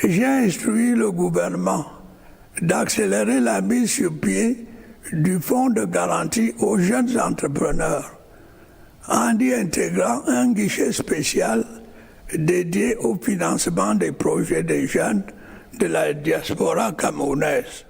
J'ai instruit le gouvernement d'accélérer la mise sur pied du fonds de garantie aux jeunes entrepreneurs en y intégrant un guichet spécial dédié au financement des projets des jeunes de la diaspora camerounaise.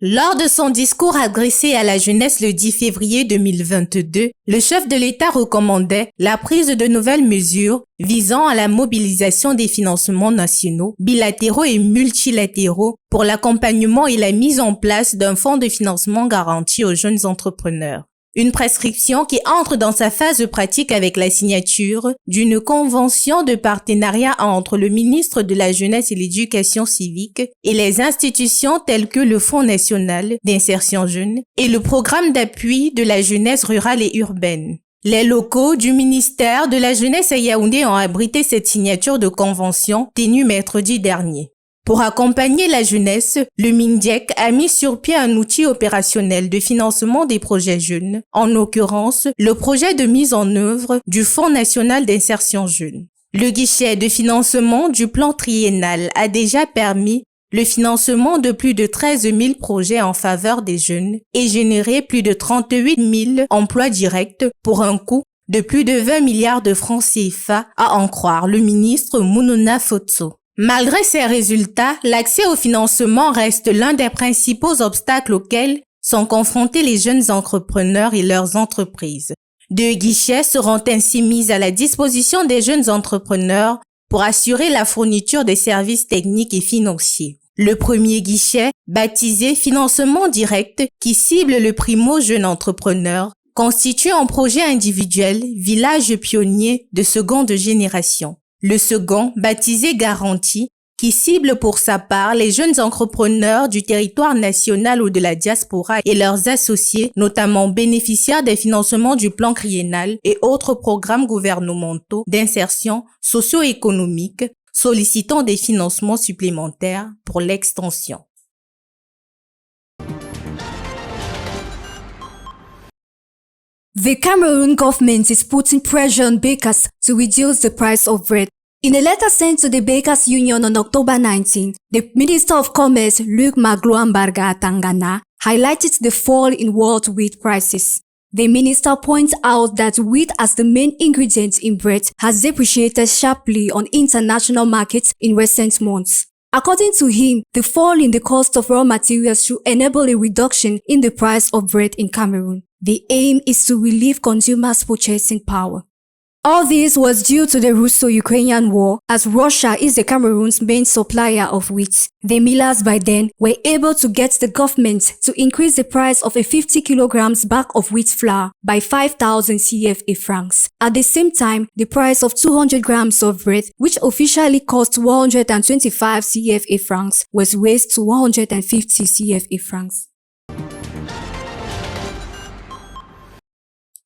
Lors de son discours adressé à la jeunesse le 10 février 2022, le chef de l'État recommandait la prise de nouvelles mesures visant à la mobilisation des financements nationaux, bilatéraux et multilatéraux pour l'accompagnement et la mise en place d'un fonds de financement garanti aux jeunes entrepreneurs. Une prescription qui entre dans sa phase pratique avec la signature d'une convention de partenariat entre le ministre de la Jeunesse et l'Éducation civique et les institutions telles que le Fonds national d'insertion jeune et le programme d'appui de la jeunesse rurale et urbaine. Les locaux du ministère de la Jeunesse à Yaoundé ont abrité cette signature de convention tenue mercredi dernier. Pour accompagner la jeunesse, le MINDIEC a mis sur pied un outil opérationnel de financement des projets jeunes, en l'occurrence le projet de mise en œuvre du Fonds national d'insertion jeune. Le guichet de financement du plan triennal a déjà permis le financement de plus de 13 000 projets en faveur des jeunes et généré plus de 38 000 emplois directs pour un coût de plus de 20 milliards de francs CFA, à en croire le ministre Mounouna Fotso. Malgré ces résultats, l'accès au financement reste l'un des principaux obstacles auxquels sont confrontés les jeunes entrepreneurs et leurs entreprises. 2 guichets seront ainsi mis à la disposition des jeunes entrepreneurs pour assurer la fourniture des services techniques et financiers. Le premier guichet, baptisé Financement direct, qui cible le primo jeune entrepreneur, constitue un projet individuel, village pionnier de seconde génération. Le second, baptisé Garantie, qui cible pour sa part les jeunes entrepreneurs du territoire national ou de la diaspora et leurs associés, notamment bénéficiaires des financements du plan triennal et autres programmes gouvernementaux d'insertion socio-économique, sollicitant des financements supplémentaires pour l'extension. The Cameroon government is putting pressure on bakers to reduce the price of bread. In a letter sent to the Bakers Union on October 19, the Minister of Commerce, Luc Magloambarga Tangana, highlighted the fall in world wheat prices. The minister points out that wheat as the main ingredient in bread has depreciated sharply on international markets in recent months. According to him, the fall in the cost of raw materials should enable a reduction in the price of bread in Cameroon. The aim is to relieve consumers' purchasing power. All this was due to the Russo-Ukrainian war, as Russia is the Cameroon's main supplier of wheat. The millers by then were able to get the government to increase the price of a 50 kilograms bag of wheat flour by 5,000 CFA francs. At the same time, the price of 200 grams of bread, which officially cost 125 CFA francs, was raised to 150 CFA francs.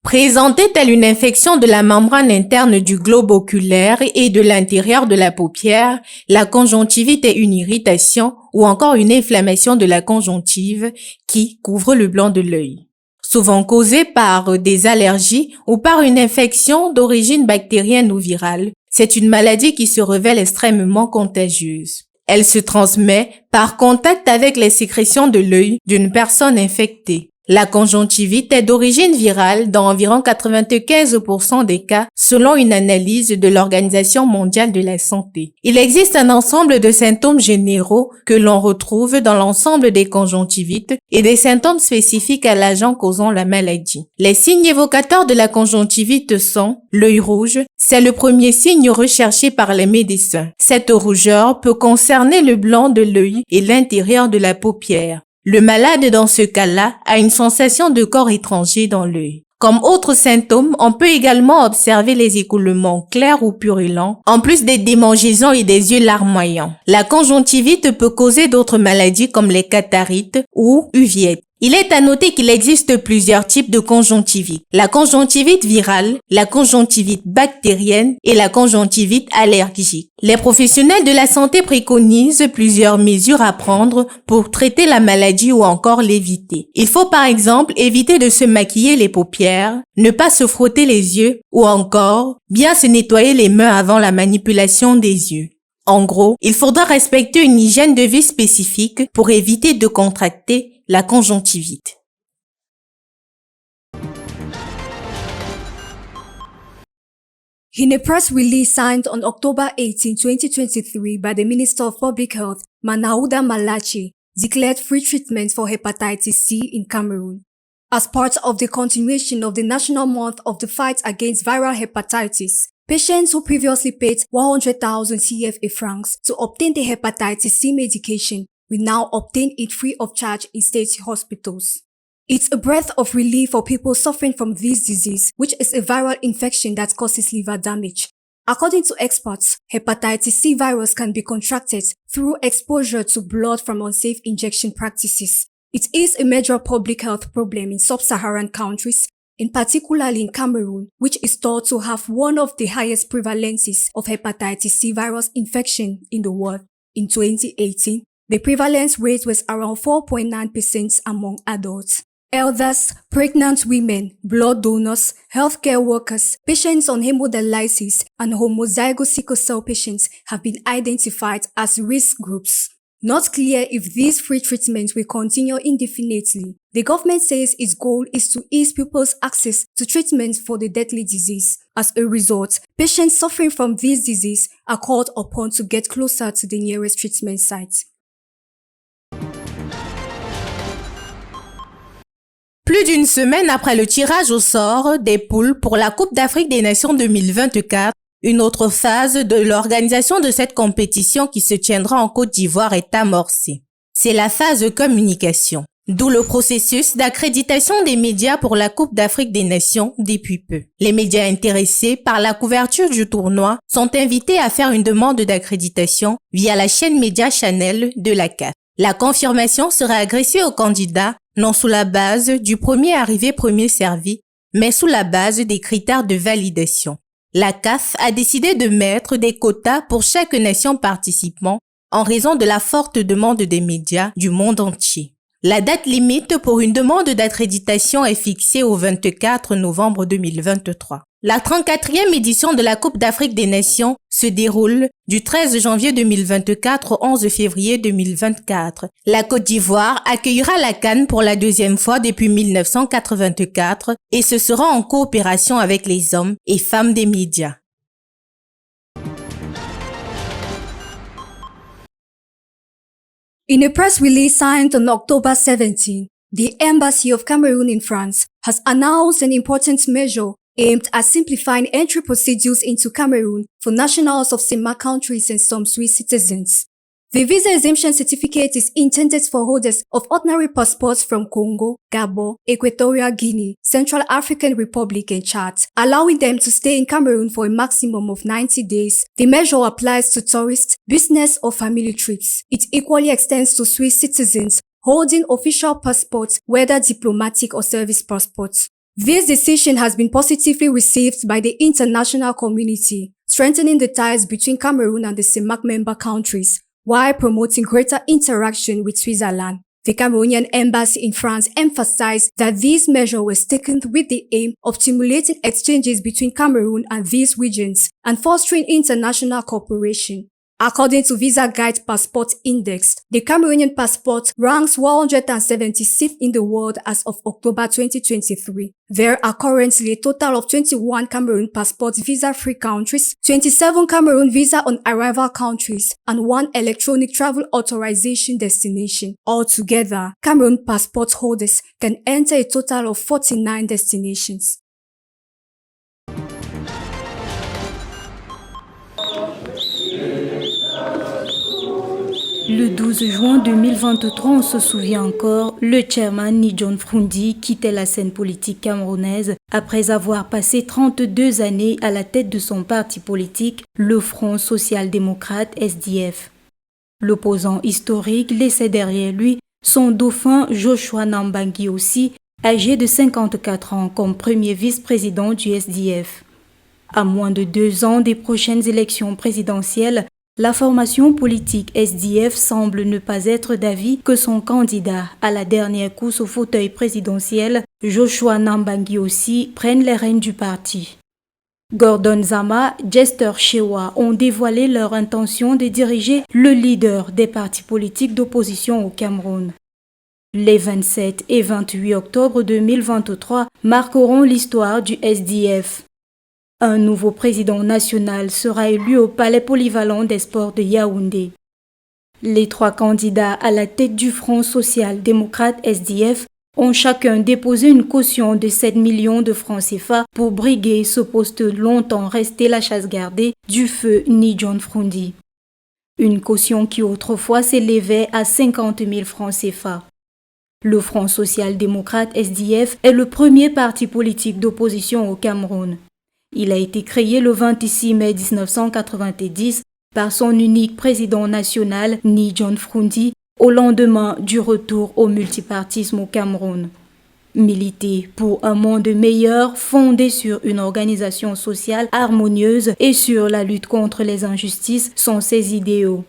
Présentée telle une infection de la membrane interne du globe oculaire et de l'intérieur de la paupière, la conjonctivite est une irritation ou encore une inflammation de la conjonctive qui couvre le blanc de l'œil. Souvent causée par des allergies ou par une infection d'origine bactérienne ou virale, c'est une maladie qui se révèle extrêmement contagieuse. Elle se transmet par contact avec les sécrétions de l'œil d'une personne infectée. La conjonctivite est d'origine virale dans environ 95% des cas, selon une analyse de l'Organisation mondiale de la santé. Il existe un ensemble de symptômes généraux que l'on retrouve dans l'ensemble des conjonctivites et des symptômes spécifiques à l'agent causant la maladie. Les signes évocateurs de la conjonctivite sont l'œil rouge, c'est le premier signe recherché par les médecins. Cette rougeur peut concerner le blanc de l'œil et l'intérieur de la paupière. Le malade, dans ce cas-là, a une sensation de corps étranger dans l'œil. Comme autres symptômes, on peut également observer les écoulements clairs ou purulents, en plus des démangeaisons et des yeux larmoyants. La conjonctivite peut causer d'autres maladies comme les catarites ou uveites. Il est à noter qu'il existe plusieurs types de conjonctivite. La conjonctivite virale, la conjonctivite bactérienne et la conjonctivite allergique. Les professionnels de la santé préconisent plusieurs mesures à prendre pour traiter la maladie ou encore l'éviter. Il faut par exemple éviter de se maquiller les paupières, ne pas se frotter les yeux ou encore bien se nettoyer les mains avant la manipulation des yeux. En gros, il faudra respecter une hygiène de vie spécifique pour éviter de contracter la conjonctivite. In a press release signed on October 18, 2023 by the Minister of Public Health, Manauda Malachi, declared free treatment for hepatitis C in Cameroon. As part of the continuation of the national month of the fight against viral hepatitis, patients who previously paid 100,000 CFA francs to obtain the hepatitis C medication will now obtain it free of charge in state hospitals. It's a breath of relief for people suffering from this disease, which is a viral infection that causes liver damage. According to experts, hepatitis C virus can be contracted through exposure to blood from unsafe injection practices. It is a major public health problem in sub-Saharan countries, in particularly in Cameroon, which is thought to have one of the highest prevalences of hepatitis C virus infection in the world. In 2018, the prevalence rate was around 4.9% among adults. Elders, pregnant women, blood donors, healthcare workers, patients on hemodialysis, and homozygous sickle cell patients have been identified as risk groups. Not clear if these free treatments will continue indefinitely. The government says its goal is to ease people's access to treatments for the deadly disease. As a result, patients suffering from this disease are called upon to get closer to the nearest treatment site. Plus d'une semaine après le tirage au sort des poules pour la Coupe d'Afrique des Nations 2024, une autre phase de l'organisation de cette compétition qui se tiendra en Côte d'Ivoire est amorcée. C'est la phase de communication, d'où le processus d'accréditation des médias pour la Coupe d'Afrique des Nations depuis peu. Les médias intéressés par la couverture du tournoi sont invités à faire une demande d'accréditation via la chaîne Média Channel de la CAF. La confirmation sera adressée aux candidats non sous la base du premier arrivé, premier servi, mais sous la base des critères de validation. La CAF a décidé de mettre des quotas pour chaque nation participant en raison de la forte demande des médias du monde entier. La date limite pour une demande d'accréditation est fixée au 24 novembre 2023. La 34e édition de la Coupe d'Afrique des Nations se déroule du 13 janvier 2024 au 11 février 2024. La Côte d'Ivoire accueillera la CAN pour la deuxième fois depuis 1984 et ce sera en coopération avec les hommes et femmes des médias. In a press release signed on October 17, the Embassy of Cameroon in France has announced an important measure aimed at simplifying entry procedures into Cameroon for nationals of CEMAC countries and some Swiss citizens. The visa exemption certificate is intended for holders of ordinary passports from Congo, Gabon, Equatorial Guinea, Central African Republic and Chad, allowing them to stay in Cameroon for a maximum of 90 days. The measure applies to tourists, business or family trips. It equally extends to Swiss citizens holding official passports, whether diplomatic or service passports. This decision has been positively received by the international community, strengthening the ties between Cameroon and the CEMAC member countries, while promoting greater interaction with Switzerland. The Cameroonian embassy in France emphasized that this measure was taken with the aim of stimulating exchanges between Cameroon and these regions and fostering international cooperation. According to Visa Guide Passport Index, the Cameroonian passport ranks 176th in the world as of October 2023. There are currently a total of 21 Cameroon passport visa-free countries, 27 Cameroon visa-on-arrival countries, and 1 electronic travel authorization destination. Altogether, Cameroon passport holders can enter a total of 49 destinations. Le 12 juin 2023, on se souvient encore, le chairman Ni John Froundi quittait la scène politique camerounaise après avoir passé 32 années à la tête de son parti politique, le Front social-démocrate SDF. L'opposant historique laissait derrière lui son dauphin Joshua Nambangi aussi, âgé de 54 ans comme premier vice-président du SDF. À moins de 2 ans des prochaines élections présidentielles, la formation politique SDF semble ne pas être d'avis que son candidat à la dernière course au fauteuil présidentiel, Joshua Nambangi aussi, prenne les rênes du parti. Gordon Zama, Jester Shewa ont dévoilé leur intention de diriger le leader des partis politiques d'opposition au Cameroun. Les 27 et 28 octobre 2023 marqueront l'histoire du SDF. Un nouveau président national sera élu au Palais polyvalent des sports de Yaoundé. Les 3 candidats à la tête du Front social-démocrate SDF ont chacun déposé une caution de 7 millions de francs CFA pour briguer ce poste longtemps resté la chasse gardée du feu Ni John Froundi. Une caution qui autrefois s'élevait à 50 000 francs CFA. Le Front social-démocrate SDF est le premier parti politique d'opposition au Cameroun. Il a été créé le 26 mai 1990 par son unique président national, Ni John Froundi, au lendemain du retour au multipartisme au Cameroun. Militer pour un monde meilleur fondé sur une organisation sociale harmonieuse et sur la lutte contre les injustices sont ses idéaux.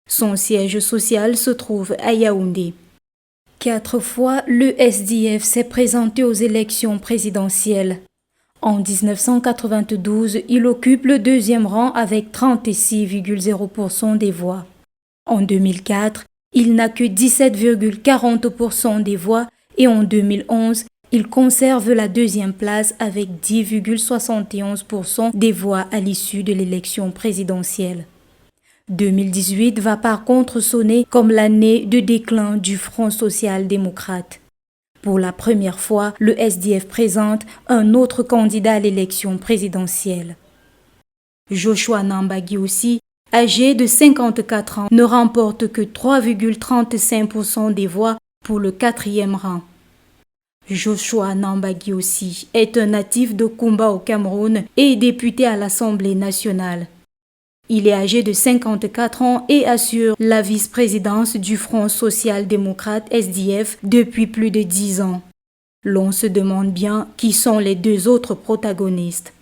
Son siège social se trouve à Yaoundé. 4 fois, le SDF s'est présenté aux élections présidentielles. En 1992, il occupe le 2e rang avec 36,0% des voix. En 2004, il n'a que 17,40% des voix et en 2011, il conserve la 2e place avec 10,71% des voix à l'issue de l'élection présidentielle. 2018 va par contre sonner comme l'année de déclin du Front social-démocrate. Pour la première fois, le SDF présente un autre candidat à l'élection présidentielle. Joshua Nambagi aussi, âgé de 54 ans, ne remporte que 3,35% des voix pour le 4e rang. Joshua Nambagi aussi est un natif de Kumba au Cameroun et député à l'Assemblée nationale. Il est âgé de 54 ans et assure la vice-présidence du Front social-démocrate SDF depuis plus de 10 ans. L'on se demande bien qui sont les 2 autres protagonistes.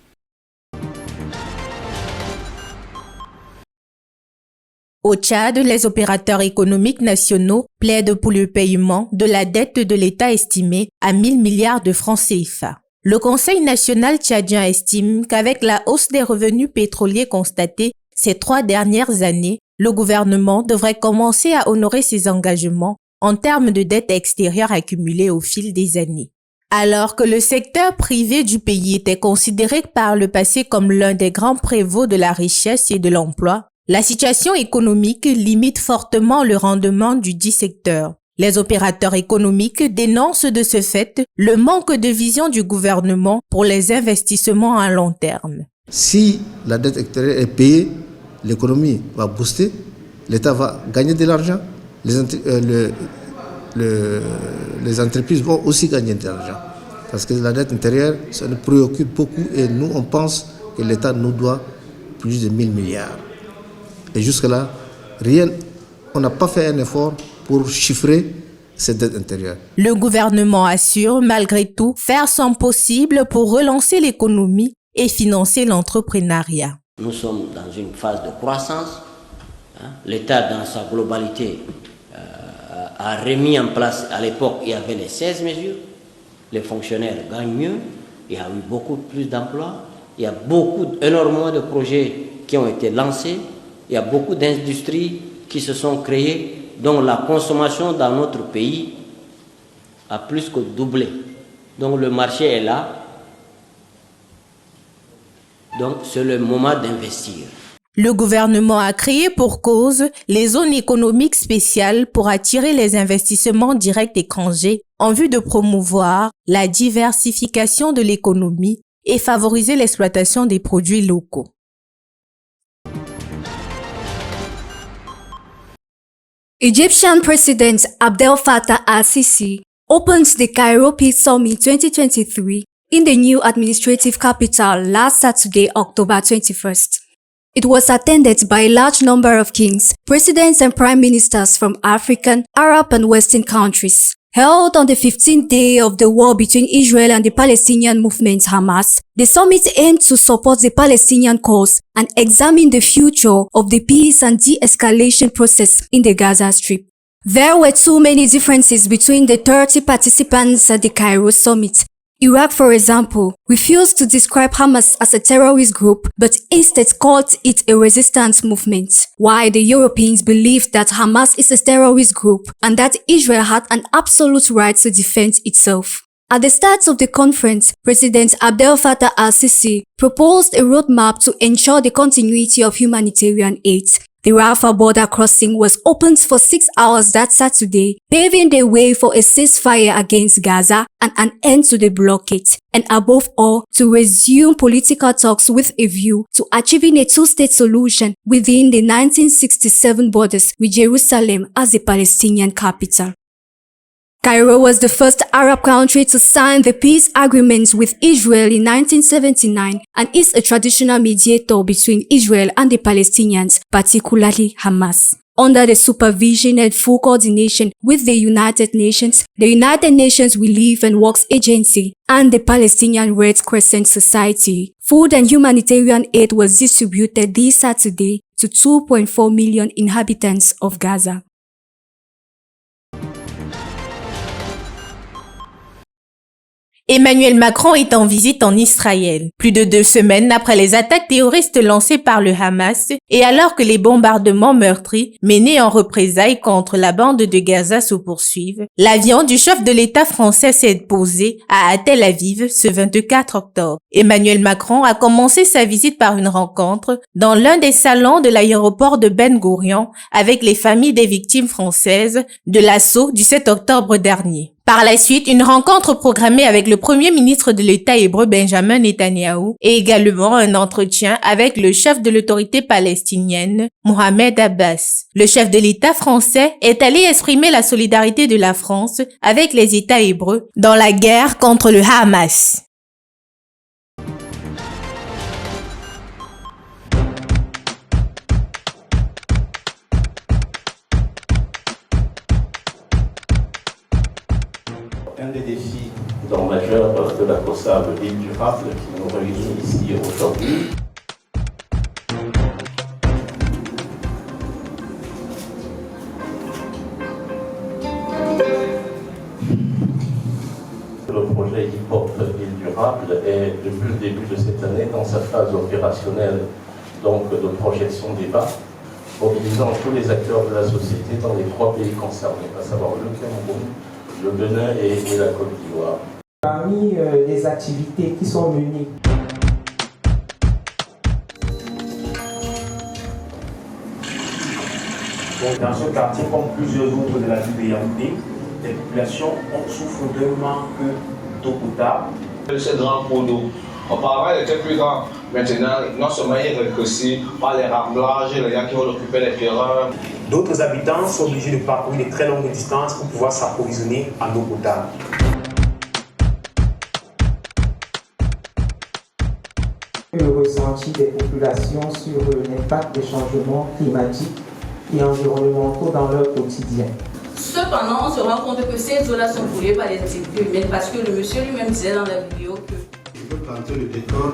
Au Tchad, les opérateurs économiques nationaux plaident pour le paiement de la dette de l'État estimée à 1 000 milliards de francs CFA. Le Conseil national tchadien estime qu'avec la hausse des revenus pétroliers constatée ces 3 dernières années, le gouvernement devrait commencer à honorer ses engagements en termes de dettes extérieures accumulées au fil des années. Alors que le secteur privé du pays était considéré par le passé comme l'un des grands prévôts de la richesse et de l'emploi, la situation économique limite fortement le rendement du dit secteur. Les opérateurs économiques dénoncent de ce fait le manque de vision du gouvernement pour les investissements à long terme. Si la dette extérieure est payée, l'économie va booster, l'État va gagner de l'argent, les entreprises vont aussi gagner de l'argent. Parce que la dette intérieure, ça nous préoccupe beaucoup et nous, on pense que l'État nous doit plus de 1 000 milliards. Et jusque-là, on n'a pas fait un effort pour chiffrer cette dette intérieure. Le gouvernement assure, malgré tout, faire son possible pour relancer l'économie et financer l'entrepreneuriat. Nous sommes dans une phase de croissance. L'État, dans sa globalité, a remis en place, à l'époque, il y avait les 16 mesures. Les fonctionnaires gagnent mieux. Il y a eu beaucoup plus d'emplois. Il y a énormément de projets qui ont été lancés. Il y a beaucoup d'industries qui se sont créées, dont la consommation dans notre pays a plus que doublé. Donc le marché est là. Donc c'est le moment d'investir. Le gouvernement a créé pour cause les zones économiques spéciales pour attirer les investissements directs étrangers en vue de promouvoir la diversification de l'économie et favoriser l'exploitation des produits locaux. Egyptian President Abdel Fattah al-Sisi opens the Cairo Peace Summit 2023 in the new administrative capital last Saturday, October 21st. It was attended by a large number of kings, presidents and prime ministers from African, Arab and Western countries. Held on the 15th day of the war between Israel and the Palestinian movement Hamas, the summit aimed to support the Palestinian cause and examine the future of the peace and de-escalation process in the Gaza Strip. There were too many differences between the 30 participants at the Cairo summit. Iraq, for example, refused to describe Hamas as a terrorist group, but instead called it a resistance movement, while the Europeans believed that Hamas is a terrorist group and that Israel had an absolute right to defend itself. At the start of the conference, President Abdel Fattah al-Sisi proposed a roadmap to ensure the continuity of humanitarian aid. The Rafah border crossing was opened for 6 hours that Saturday, paving the way for a ceasefire against Gaza and an end to the blockade, and above all, to resume political talks with a view to achieving a two-state solution within the 1967 borders with Jerusalem as the Palestinian capital. Cairo was the first Arab country to sign the peace agreement with Israel in 1979 and is a traditional mediator between Israel and the Palestinians, particularly Hamas. Under the supervision and full coordination with the United Nations Relief and Works Agency, and the Palestinian Red Crescent Society, food and humanitarian aid was distributed this Saturday to 2.4 million inhabitants of Gaza. Emmanuel Macron est en visite en Israël, plus de 2 semaines après les attaques terroristes lancées par le Hamas et alors que les bombardements meurtriers menés en représailles contre la bande de Gaza se poursuivent. L'avion du chef de l'État français s'est posé à Tel Aviv ce 24 octobre. Emmanuel Macron a commencé sa visite par une rencontre dans l'un des salons de l'aéroport de Ben Gourion avec les familles des victimes françaises de l'assaut du 7 octobre dernier. Par la suite, une rencontre programmée avec le premier ministre de l'État hébreu Benjamin Netanyahou et également un entretien avec le chef de l'autorité palestinienne, Mohamed Abbas. Le chef de l'État français est allé exprimer la solidarité de la France avec les États hébreux dans la guerre contre le Hamas. Un des défis majeurs de la COSA de l'île durable qui nous réunit ici aujourd'hui. Le projet qui porte l'île durable est depuis le début de cette année dans sa phase opérationnelle donc de projection débat, mobilisant tous les acteurs de la société dans les 3 pays concernés, à savoir le Cameroun, le Bénin et la Côte d'Ivoire. Parmi les activités qui sont menées, dans ce quartier, comme plusieurs autres de la ville de Yaoundé, les populations souffrent d'un manque d'eau potable. Ce grand pot d'eau, auparavant il était plus grand. Maintenant, non seulement il est rétréci par les remblages, les gens qui vont occuper les terrains. D'autres habitants sont obligés de parcourir de très longues distances pour pouvoir s'approvisionner en eau potable. Le ressenti des populations sur l'impact des changements climatiques et environnementaux dans leur quotidien. Cependant, on se rend compte que ces eaux-là sont polluées par les activités humaines parce que le monsieur lui-même disait dans la vidéo que... Je peux planter le décor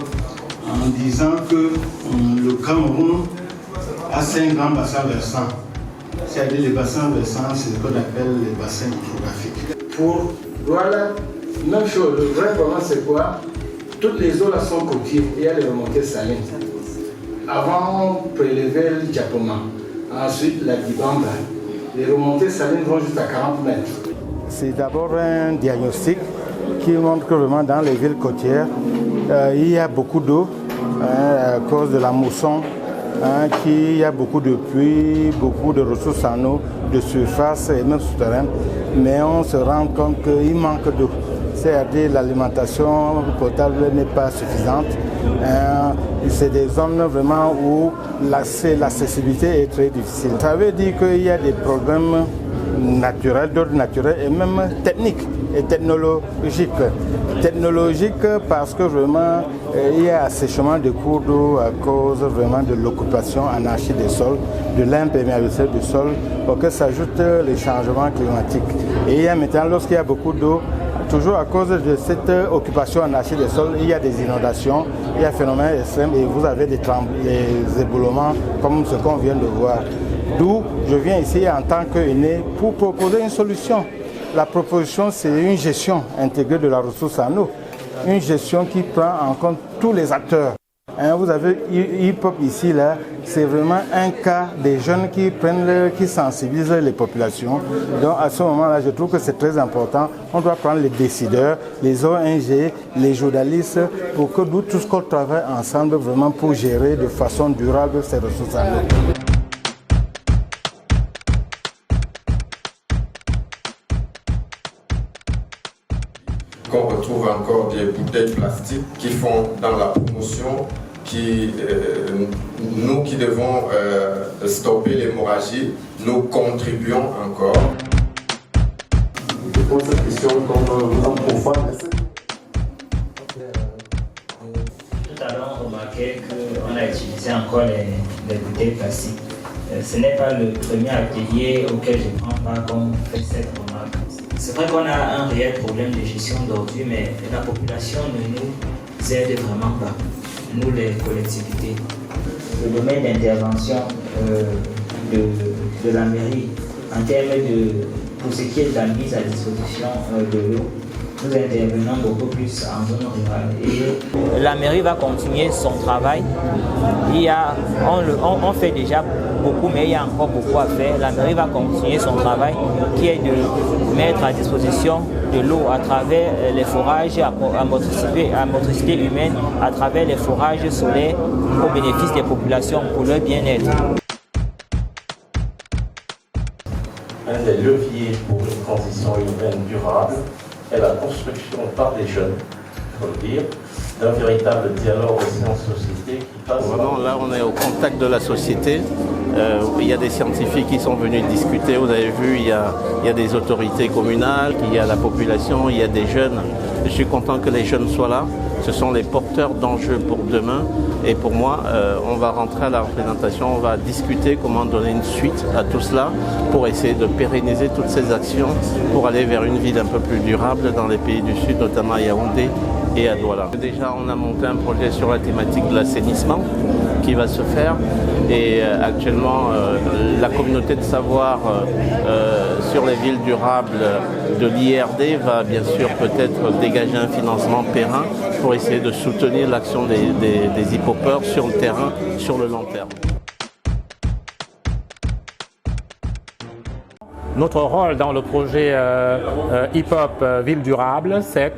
en disant que le Cameroun a 5 grands bassins versants. C'est-à-dire les bassins versants, c'est ce qu'on appelle les bassins hydrographiques. Voilà, même chose, le vrai problème c'est quoi? Toutes les eaux là sont côtières et il y a les remontées salines. Avant, on prélevait le Diapoma, ensuite la Dibamba. Les remontées salines vont jusqu'à 40 mètres. C'est d'abord un diagnostic qui montre que vraiment dans les villes côtières, il y a beaucoup d'eau à cause de la mousson, qu'il y a beaucoup de pluie, beaucoup de ressources en eau, de surface et même souterraine. Mais on se rend compte qu'il manque d'eau. C'est-à-dire l'alimentation potable n'est pas suffisante. C'est des zones vraiment où l'accessibilité est très difficile. Ça veut dire qu'il y a des problèmes naturels, d'ordre naturel et même techniques et technologiques. Technologiques parce que vraiment il y a assèchement des cours d'eau à cause vraiment de l'occupation anarchique des sols, de l'imperméabilité du sol, auquel s'ajoutent les changements climatiques. Et il y a maintenant, lorsqu'il y a beaucoup d'eau, toujours à cause de cette occupation anarchique des sols, il y a des inondations, il y a des phénomènes extrêmes et vous avez des éboulements comme ce qu'on vient de voir. D'où je viens ici en tant qu'aîné pour proposer une solution. La proposition, c'est une gestion intégrée de la ressource en eau. une gestion qui prend en compte tous les acteurs. Vous avez Hip-Hop ici, là, c'est vraiment un cas des jeunes qui sensibilisent les populations. Donc à ce moment-là, je trouve que c'est très important. On doit prendre les décideurs, les ONG, les journalistes, pour que nous tous qu'on travaille ensemble vraiment pour gérer de façon durable ces ressources en eau. Qu'on retrouve encore des bouteilles plastiques qui font dans la promotion, nous qui devons stopper l'hémorragie, nous contribuons encore. Je pose cette question comme un profane. Tout à l'heure, on remarquait qu'on a utilisé encore les bouteilles plastiques. Ce n'est pas le premier atelier auquel je prends part qu'on fait cette remarque. C'est vrai qu'on a un réel problème de gestion d'ordures, mais la population ne nous aide vraiment pas, nous les collectivités. Le domaine d'intervention de la mairie en termes pour ce qui est de la mise à disposition de l'eau, nous intervenons beaucoup plus en zone rurale. Et la mairie va continuer son travail. On fait déjà beaucoup, mais il y a encore beaucoup à faire. La mairie va continuer son travail qui est de mettre à disposition de l'eau à travers les forages à motricité humaine, à travers les forages solaires au bénéfice des populations pour leur bien-être. Un des leviers pour une transition urbaine durable est la construction par les jeunes, il faut le dire, d'un véritable dialogue aussi en société qui passe... Vraiment, là, on est au contact de la société. Il y a des scientifiques qui sont venus discuter. Vous avez vu, il y a des autorités communales, il y a la population, il y a des jeunes. Je suis content que les jeunes soient là. Ce sont les porteurs d'enjeux pour demain. Et pour moi, on va rentrer à la représentation, on va discuter comment donner une suite à tout cela pour essayer de pérenniser toutes ces actions pour aller vers une ville un peu plus durable dans les pays du Sud, notamment à Yaoundé et à Douala. Déjà, on a monté un projet sur la thématique de l'assainissement qui va se faire et actuellement, la communauté de savoir sur les villes durables de l'IRD va bien sûr peut-être dégager un financement périn pour essayer de soutenir l'action des hip-hoppers sur le terrain, sur le long terme. Notre rôle dans le projet hip-hop Ville Durable, c'est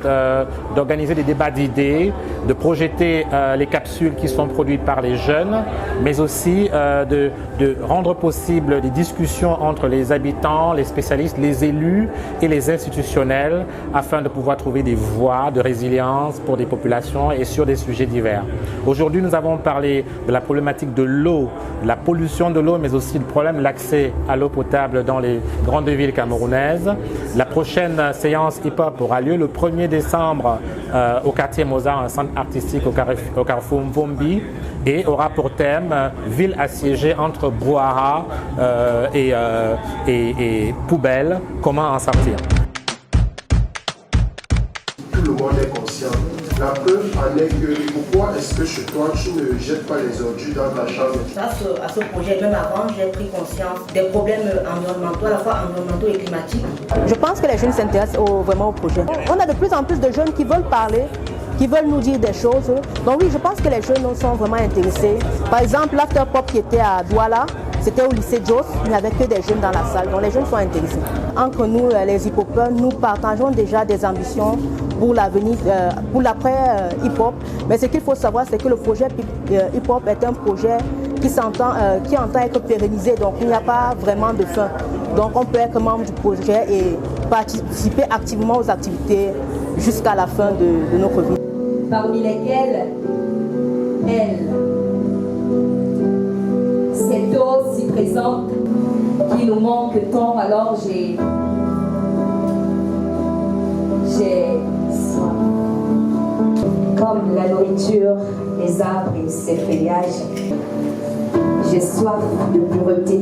d'organiser des débats d'idées, de projeter les capsules qui sont produites par les jeunes, mais aussi de rendre possible des discussions entre les habitants, les spécialistes, les élus et les institutionnels afin de pouvoir trouver des voies de résilience pour des populations et sur des sujets divers. Aujourd'hui, nous avons parlé de la problématique de l'eau, de la pollution de l'eau, mais aussi du problème de l'accès à l'eau potable dans les grandes villes camerounaises. La prochaine séance hip-hop aura lieu le 1er décembre au quartier Mozart, un centre artistique au carrefour Mvombi, et aura pour thème ville assiégée entre brouhaha et poubelle, comment en sortir. Tout le monde est conscient. La preuve en est que pourquoi est-ce que chez toi tu ne jettes pas les ordures dans ta chambre? Grâce à ce projet, même avant, j'ai pris conscience des problèmes environnementaux, à la fois environnementaux et climatiques. Je pense que les jeunes s'intéressent vraiment au projet. On a de plus en plus de jeunes qui veulent parler, qui veulent nous dire des choses. Donc oui, je pense que les jeunes sont vraiment intéressés. Par exemple, l'after pop qui était à Douala, c'était au lycée Jos, il n'y avait que des jeunes dans la salle, donc les jeunes sont intéressés. Entre nous, les hip-hopers, nous partageons déjà des ambitions pour l'avenir, pour l'après hip-hop. Mais ce qu'il faut savoir, c'est que le projet hip-hop est un projet qui entend être pérennisé, donc il n'y a pas vraiment de fin. Donc on peut être membre du projet et participer activement aux activités jusqu'à la fin de notre vie. Parmi lesquelles, elle, cette eau si présente qui nous manque tant, alors j'ai soif. Comme la nourriture, les arbres et ses feuillages, j'ai soif de pureté.